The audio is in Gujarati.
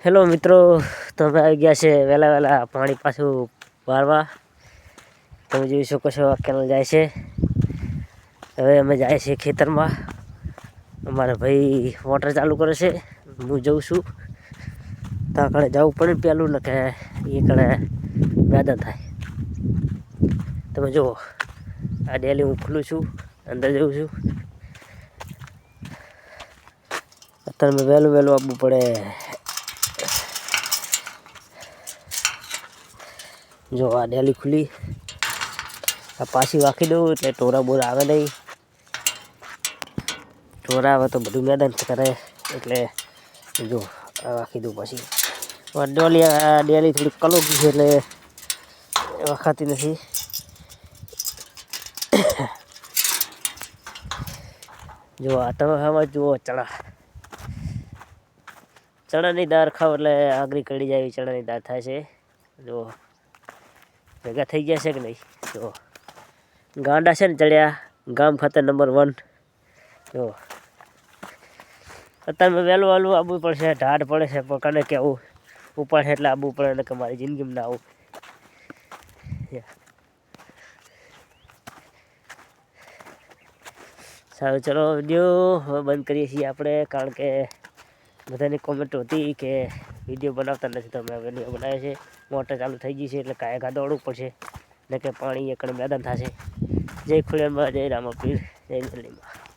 હેલો મિત્રો, તમે આવી ગયા છે વહેલા પાણી પાછું વારવા. તમે જોઈ શકો છો આ કેનલ જાય છે. હવે અમે જાય છે ખેતરમાં. અમારા ભાઈ મોટર ચાલુ કરે છે, હું જઉં છું. ત્યાં કણે જવું પડે પેલું ને કે એ કણે મેદાન થાય. તમે જુઓ, આ ડેલી હું ખુલ્લું છું, અંદર જઉં છું. અત્યારે મેં વહેલું આવવું પડે. જો આ ડેલી ખુલી, આ પાછી વાંકી દઉં એટલે ટોરા બોરા આવે નહીં. ટોરા આવે તો બધું મેદાન કરે, એટલે જો આ વાંકી દઉં. પછી ડેલી થોડી કલોકી છે એટલે વખાતી નથી. જો આ તમે આમાં જુઓ, ચણાની દાળ ખાવ એટલે આગરી કડી જાય એવી ચણાની દાળ થાય છે. જો ભેગા થઈ ગયા છે કે નહીં? જો ગાંડા છે ને ચડ્યા, ગામ ખાતર નંબર 1. જો અત્યારે મેં વહેલું આવવું પડશે, ઢાઢ પડે છે પણ કને કેવું ઉપાડ એટલે આવવું પડે ને કે મારી જિંદગીમાં ના આવું. સારું, ચલો વિડીયો હવે બંધ કરીએ છીએ આપણે, કારણ કે બધાની કોમેન્ટ હતી કે વિડીયો બનાવતા નથી. તો અમે વિડીયો બનાવ્યો છે. મોટર ચાલુ થઈ ગઈ છે એટલે કાયગા દોડવું પડશે, ને કે પાણી એકડ મેદાન થશે. જય ખુલેમાં, જય રામાપીર, જય દિલ્હીમાં.